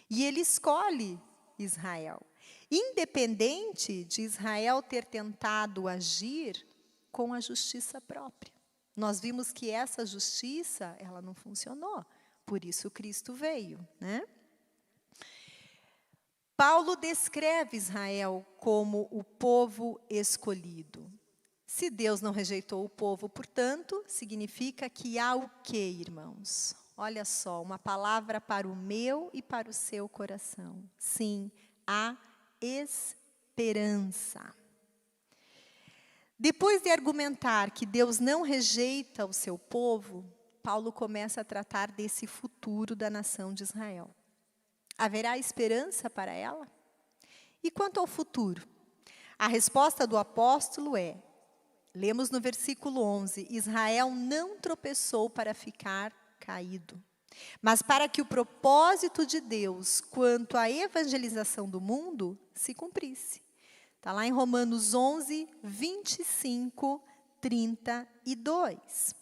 E ele escolhe Israel. Independente de Israel ter tentado agir com a justiça própria. Nós vimos que essa justiça, ela não funcionou. Por isso Cristo veio, né? Paulo descreve Israel como o povo escolhido. Se Deus não rejeitou o povo, portanto, significa que há o quê, irmãos? Olha só, uma palavra para o meu e para o seu coração. Sim, há esperança. Depois de argumentar que Deus não rejeita o seu povo, Paulo começa a tratar desse futuro da nação de Israel. Haverá esperança para ela? E quanto ao futuro? A resposta do apóstolo é, lemos no versículo 11, Israel não tropeçou para ficar caído, mas para que o propósito de Deus quanto à evangelização do mundo se cumprisse. Está lá em Romanos 11, 25, 32.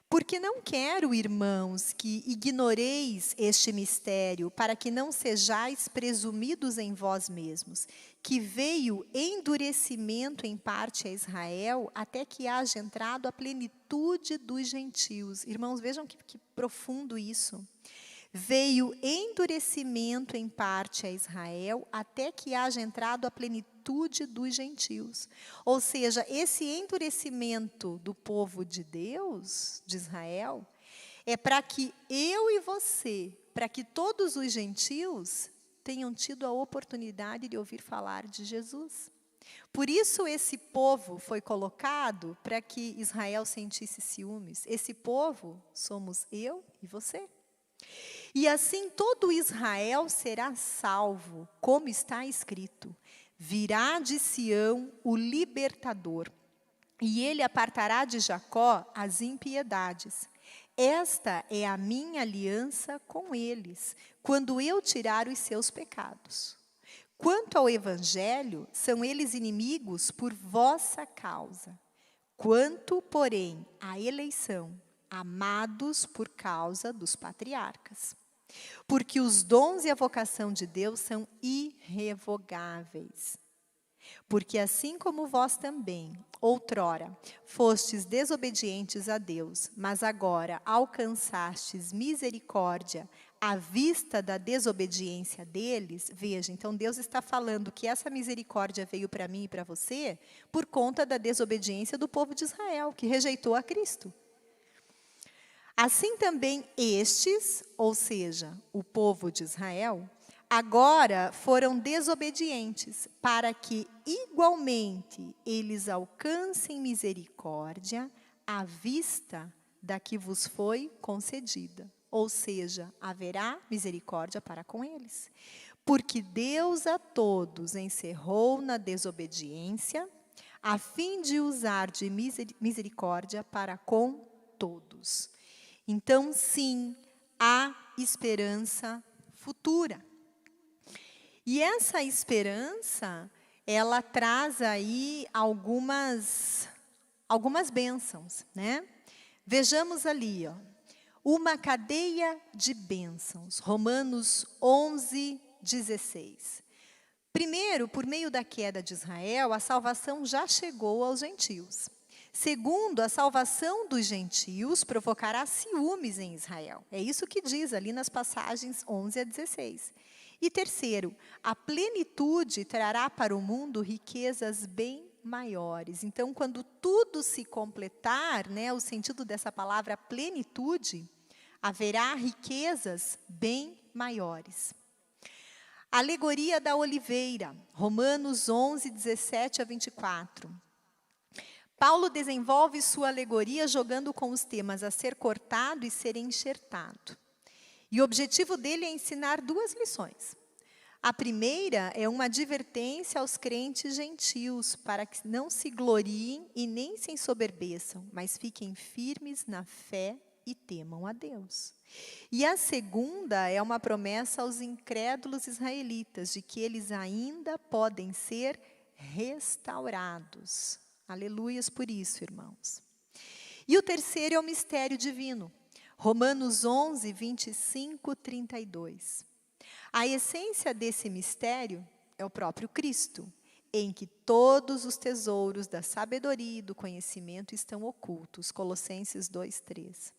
Porque não quero, irmãos, que ignoreis este mistério, para que não sejais presumidos em vós mesmos, que veio endurecimento em parte a Israel, até que haja entrado a plenitude dos gentios. Irmãos, vejam que profundo isso. Veio endurecimento em parte a Israel, até que haja entrado a plenitude dos gentios. Ou seja, esse endurecimento do povo de Deus, de Israel, é para que eu e você, para que todos os gentios tenham tido a oportunidade de ouvir falar de Jesus. Por isso esse povo foi colocado para que Israel sentisse ciúmes. Esse povo somos eu e você. E assim todo Israel será salvo, como está escrito. Virá de Sião o libertador, e ele apartará de Jacó as impiedades. Esta é a minha aliança com eles, quando eu tirar os seus pecados. Quanto ao evangelho, são eles inimigos por vossa causa. Quanto, porém, à eleição, amados por causa dos patriarcas. Porque os dons e a vocação de Deus são irrevogáveis. Porque assim como vós também, outrora, fostes desobedientes a Deus, mas agora alcançastes misericórdia à vista da desobediência deles, veja, então Deus está falando que essa misericórdia veio para mim e para você por conta da desobediência do povo de Israel, que rejeitou a Cristo. Assim também estes, ou seja, o povo de Israel, agora foram desobedientes, para que igualmente eles alcancem misericórdia à vista da que vos foi concedida. Ou seja, haverá misericórdia para com eles. Porque Deus a todos encerrou na desobediência, a fim de usar de misericórdia para com todos. Então, sim, há esperança futura. E essa esperança, ela traz aí algumas bênçãos, né? Vejamos ali, ó, uma cadeia de bênçãos, Romanos 11, 16. Primeiro, por meio da queda de Israel, a salvação já chegou aos gentios. Segundo, a salvação dos gentios provocará ciúmes em Israel. É isso que diz ali nas passagens 11 a 16. E terceiro, a plenitude trará para o mundo riquezas bem maiores. Então, quando tudo se completar, né, o sentido dessa palavra plenitude, haverá riquezas bem maiores. Alegoria da oliveira, Romanos 11, 17 a 24. Paulo desenvolve sua alegoria jogando com os temas a ser cortado e ser enxertado. E o objetivo dele é ensinar duas lições. A primeira é uma advertência aos crentes gentios, para que não se gloriem e nem se ensoberbeçam, mas fiquem firmes na fé e temam a Deus. E a segunda é uma promessa aos incrédulos israelitas, de que eles ainda podem ser restaurados. Aleluias por isso, irmãos. E o terceiro é o mistério divino. Romanos 11, 25, 32. A essência desse mistério é o próprio Cristo, em que todos os tesouros da sabedoria e do conhecimento estão ocultos. Colossenses 2, 3.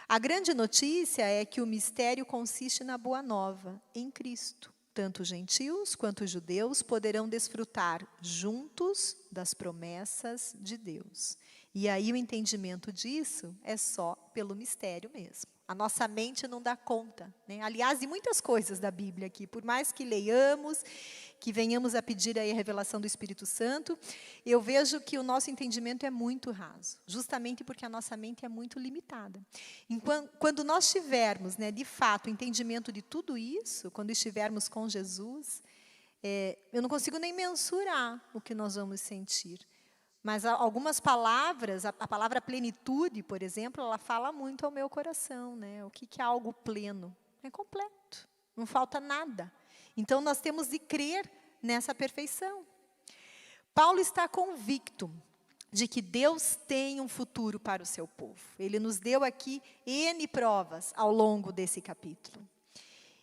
A grande notícia é que o mistério consiste na boa nova, em Cristo. Tanto gentios quanto judeus poderão desfrutar juntos das promessas de Deus. E aí o entendimento disso é só pelo mistério mesmo. A nossa mente não dá conta, né? Aliás, de muitas coisas da Bíblia aqui, por mais que leiamos, que venhamos a pedir aí a revelação do Espírito Santo, eu vejo que o nosso entendimento é muito raso, justamente porque a nossa mente é muito limitada. Quando nós tivermos, né, de fato, o entendimento de tudo isso, quando estivermos com Jesus, eu não consigo nem mensurar o que nós vamos sentir. Mas algumas palavras, a palavra plenitude, por exemplo, ela fala muito ao meu coração, né? O que é algo pleno? É completo, não falta nada. Então, nós temos de crer nessa perfeição. Paulo está convicto de que Deus tem um futuro para o seu povo. Ele nos deu aqui N provas ao longo desse capítulo.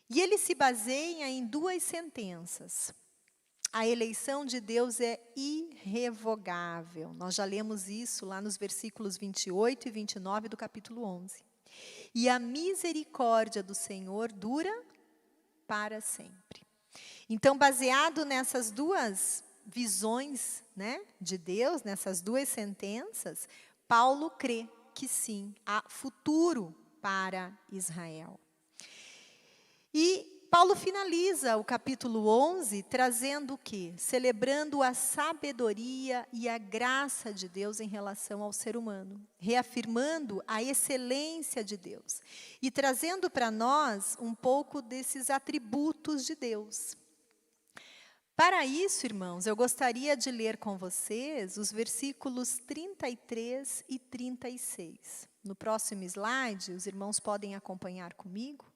E ele se baseia em duas sentenças. A eleição de Deus é irrevogável. Nós já lemos isso lá nos versículos 28 e 29 do capítulo 11. E a misericórdia do Senhor dura para sempre. Então, baseado nessas duas visões, né, de Deus, nessas duas sentenças, Paulo crê que sim, há futuro para Israel. E Paulo finaliza o capítulo 11 trazendo o quê? Celebrando a sabedoria e a graça de Deus em relação ao ser humano, reafirmando a excelência de Deus e trazendo para nós um pouco desses atributos de Deus. Para isso, irmãos, eu gostaria de ler com vocês os versículos 33 e 36. No próximo slide, os irmãos podem acompanhar comigo.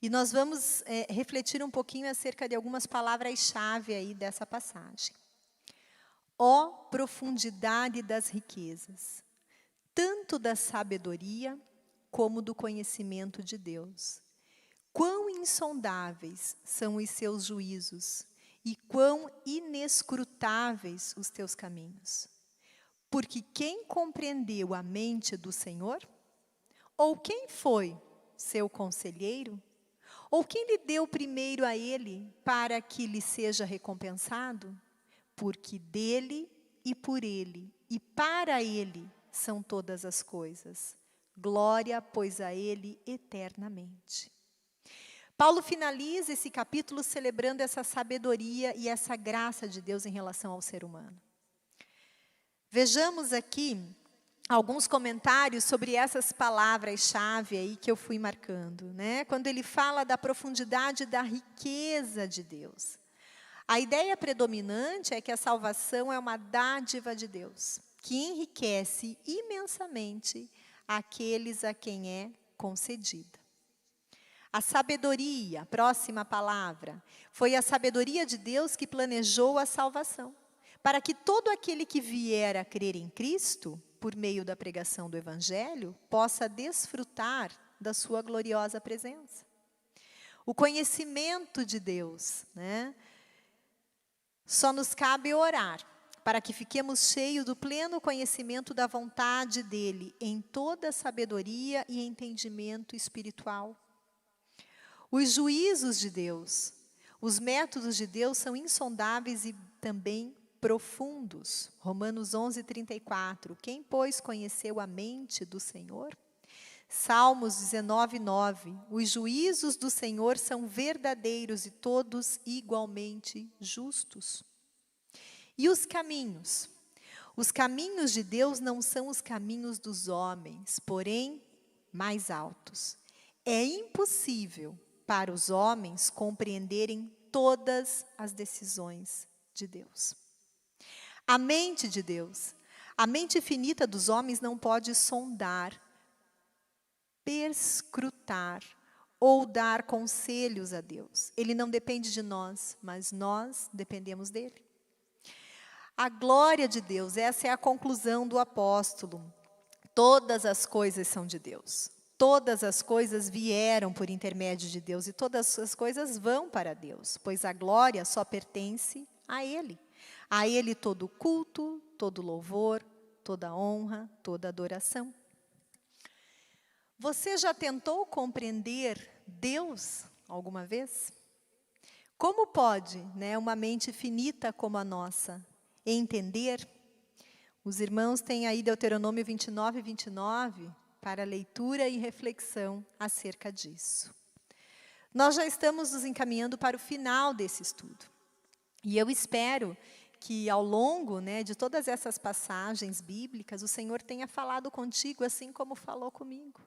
E nós vamos refletir um pouquinho acerca de algumas palavras-chave aí dessa passagem. Ó profundidade das riquezas, tanto da sabedoria como do conhecimento de Deus. Quão insondáveis são os seus juízos e quão inescrutáveis os teus caminhos. Porque quem compreendeu a mente do Senhor? Ou quem foi seu conselheiro? Ou quem lhe deu primeiro a ele, para que lhe seja recompensado? Porque dele e por ele e para ele são todas as coisas. Glória, pois, a ele eternamente. Paulo finaliza esse capítulo celebrando essa sabedoria e essa graça de Deus em relação ao ser humano. Vejamos aqui alguns comentários sobre essas palavras-chave aí que eu fui marcando, né? Quando ele fala da profundidade da riqueza de Deus. A ideia predominante é que a salvação é uma dádiva de Deus, que enriquece imensamente aqueles a quem é concedida. A sabedoria, próxima palavra, foi a sabedoria de Deus que planejou a salvação, para que todo aquele que vier a crer em Cristo, por meio da pregação do Evangelho, possa desfrutar da sua gloriosa presença. O conhecimento de Deus, né? Só nos cabe orar, para que fiquemos cheios do pleno conhecimento da vontade dEle, em toda sabedoria e entendimento espiritual. Os juízos de Deus, os métodos de Deus são insondáveis e também profundos. Romanos 11:34. Quem, pois, conheceu a mente do Senhor? Salmos 19:9. Os juízos do Senhor são verdadeiros e todos igualmente justos. E os caminhos? Os caminhos de Deus não são os caminhos dos homens, porém mais altos. É impossível para os homens compreenderem todas as decisões de Deus. A mente de Deus, a mente finita dos homens não pode sondar, perscrutar ou dar conselhos a Deus. Ele não depende de nós, mas nós dependemos dele. A glória de Deus, essa é a conclusão do apóstolo. Todas as coisas são de Deus. Todas as coisas vieram por intermédio de Deus e todas as coisas vão para Deus, pois a glória só pertence a Ele. A Ele todo culto, todo louvor, toda honra, toda adoração. Você já tentou compreender Deus alguma vez? Como pode, uma mente finita como a nossa entender? Os irmãos têm aí Deuteronômio 29:29 para leitura e reflexão acerca disso. Nós já estamos nos encaminhando para o final desse estudo. E eu espero que ao longo, de todas essas passagens bíblicas, o Senhor tenha falado contigo assim como falou comigo.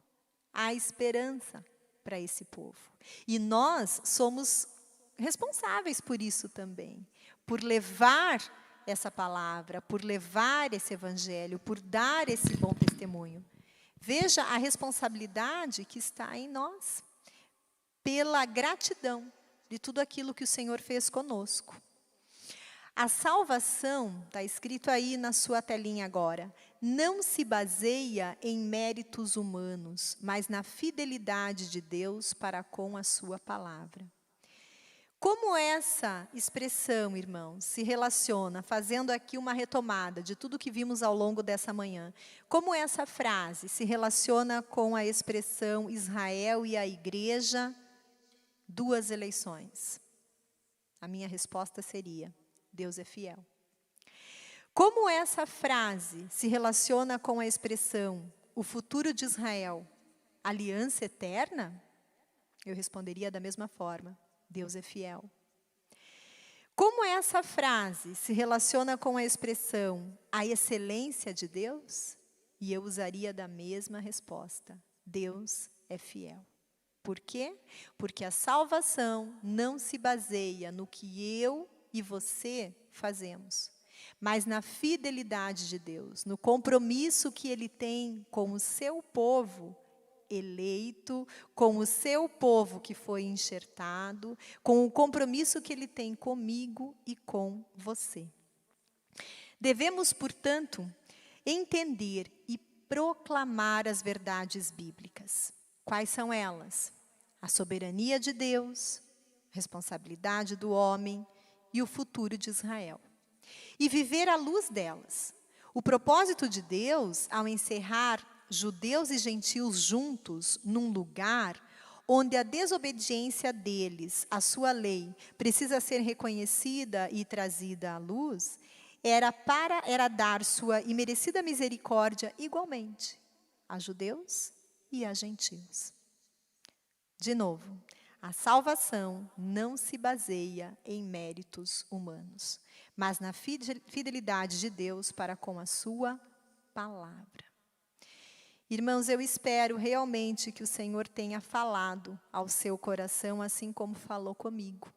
Há esperança para esse povo. E nós somos responsáveis por isso também, por levar essa palavra, por levar esse evangelho, por dar esse bom testemunho. Veja a responsabilidade que está em nós, pela gratidão de tudo aquilo que o Senhor fez conosco. A salvação, está escrito aí na sua telinha agora, não se baseia em méritos humanos, mas na fidelidade de Deus para com a sua palavra. Como essa expressão, irmãos, se relaciona, fazendo aqui uma retomada de tudo que vimos ao longo dessa manhã, como essa frase se relaciona com a expressão Israel e a igreja, duas eleições? A minha resposta seria: Deus é fiel. Como essa frase se relaciona com a expressão o futuro de Israel, aliança eterna? Eu responderia da mesma forma: Deus é fiel. Como essa frase se relaciona com a expressão a excelência de Deus? E eu usaria da mesma resposta: Deus é fiel. Por quê? Porque a salvação não se baseia no que eu e você fazemos, mas na fidelidade de Deus, no compromisso que Ele tem com o seu povo eleito, com o seu povo que foi enxertado, com o compromisso que Ele tem comigo e com você. Devemos, portanto, entender e proclamar as verdades bíblicas. Quais são elas? A soberania de Deus, a responsabilidade do homem e o futuro de Israel. E viver à luz delas. O propósito de Deus, ao encerrar judeus e gentios juntos num lugar onde a desobediência deles à sua lei precisa ser reconhecida e trazida à luz, era dar sua imerecida misericórdia igualmente a judeus e a gentios. De novo, a salvação não se baseia em méritos humanos, mas na fidelidade de Deus para com a sua palavra. Irmãos, eu espero realmente que o Senhor tenha falado ao seu coração, assim como falou comigo,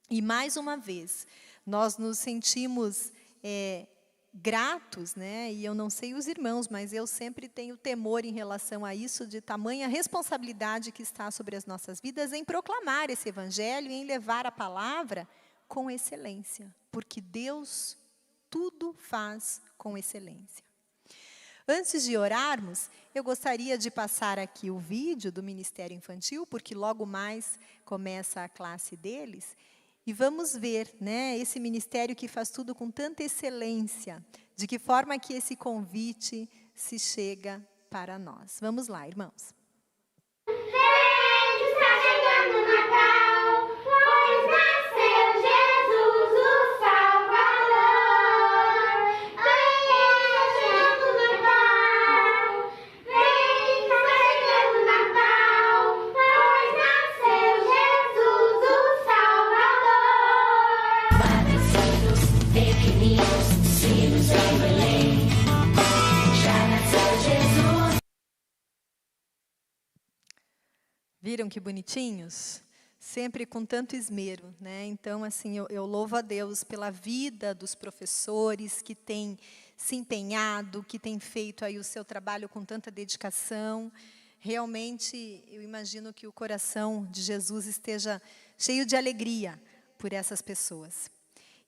E mais uma vez, nós nos sentimos gratos, E eu não sei os irmãos, mas eu sempre tenho temor em relação a isso, de tamanha responsabilidade que está sobre as nossas vidas em proclamar esse evangelho e em levar a palavra com excelência, porque Deus tudo faz com excelência. Antes de orarmos, eu gostaria de passar aqui o vídeo do Ministério Infantil, porque logo mais começa a classe deles, e vamos ver, esse ministério que faz tudo com tanta excelência, de que forma que esse convite se chega para nós. Vamos lá, irmãos. Vem, está chegando o Natal, pois nasceu Jesus, o Salvador. Viram que bonitinhos? Sempre com tanto esmero, né? Então, assim, eu louvo a Deus pela vida dos professores que têm se empenhado, que têm feito aí o seu trabalho com tanta dedicação. Realmente, eu imagino que o coração de Jesus esteja cheio de alegria por essas pessoas.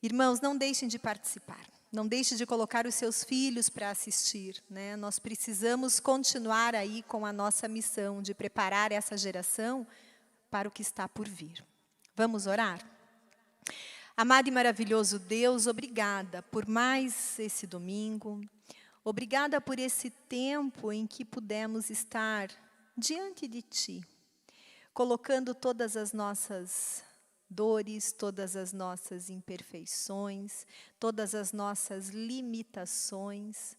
Irmãos, não deixem de participar. Não deixe de colocar os seus filhos para assistir, né? Nós precisamos continuar aí com a nossa missão de preparar essa geração para o que está por vir. Vamos orar? Amado e maravilhoso Deus, obrigada por mais esse domingo. Obrigada por esse tempo em que pudemos estar diante de Ti, colocando todas as nossas dores, todas as nossas imperfeições, todas as nossas limitações,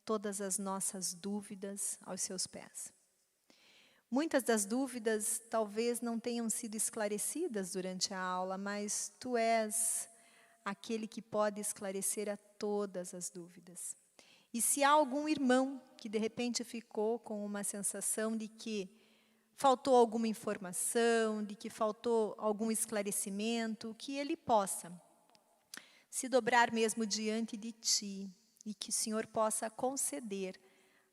todas as nossas dúvidas aos seus pés. Muitas das dúvidas talvez não tenham sido esclarecidas durante a aula, mas Tu és aquele que pode esclarecer a todas as dúvidas. E se há algum irmão que de repente ficou com uma sensação de que faltou alguma informação, de que faltou algum esclarecimento, que ele possa se dobrar mesmo diante de Ti e que o Senhor possa conceder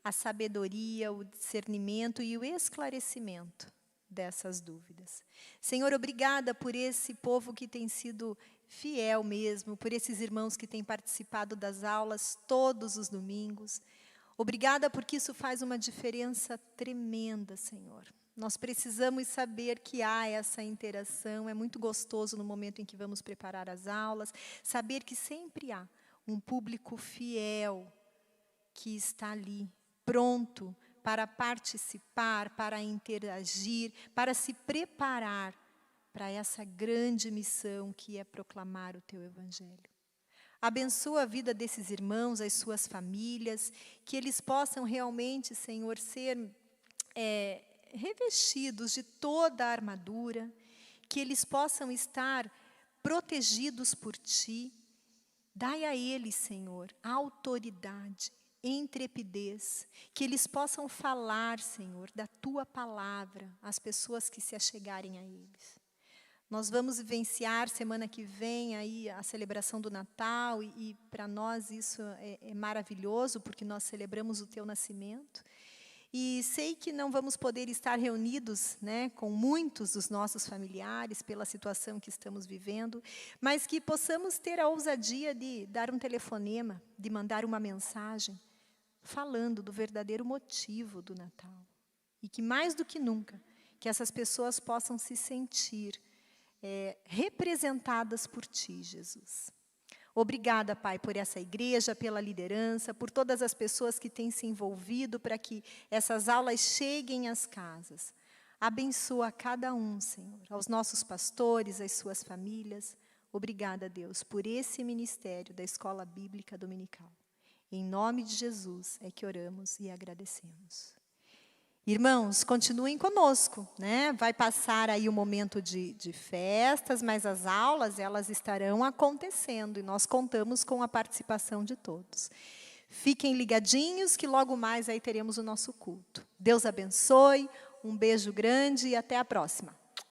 a sabedoria, o discernimento e o esclarecimento dessas dúvidas. Senhor, obrigada por esse povo que tem sido fiel mesmo, por esses irmãos que têm participado das aulas todos os domingos. Obrigada porque isso faz uma diferença tremenda, Senhor. Nós precisamos saber que há essa interação, é muito gostoso no momento em que vamos preparar as aulas, saber que sempre há um público fiel que está ali, pronto para participar, para interagir, para se preparar para essa grande missão que é proclamar o Teu Evangelho. Abençoa a vida desses irmãos, as suas famílias, que eles possam realmente, Senhor, ser revestidos de toda a armadura, que eles possam estar protegidos por Ti. Dai a eles, Senhor, autoridade, intrepidez, que eles possam falar, Senhor, da Tua palavra às pessoas que se achegarem a eles. Nós vamos vivenciar semana que vem aí a celebração do Natal e para nós isso é maravilhoso, porque nós celebramos o Teu nascimento. E sei que não vamos poder estar reunidos, né, com muitos dos nossos familiares pela situação que estamos vivendo, mas que possamos ter a ousadia de dar um telefonema, de mandar uma mensagem, falando do verdadeiro motivo do Natal. E que mais do que nunca, que essas pessoas possam se sentir representadas por Ti, Jesus. Obrigada, Pai, por essa igreja, pela liderança, por todas as pessoas que têm se envolvido para que essas aulas cheguem às casas. Abençoa cada um, Senhor, aos nossos pastores, às suas famílias. Obrigada, Deus, por esse ministério da Escola Bíblica Dominical. Em nome de Jesus é que oramos e agradecemos. Irmãos, continuem conosco, né? Vai passar aí o momento de festas, mas as aulas, elas estarão acontecendo e nós contamos com a participação de todos. Fiquem ligadinhos que logo mais aí teremos o nosso culto. Deus abençoe, um beijo grande e até a próxima.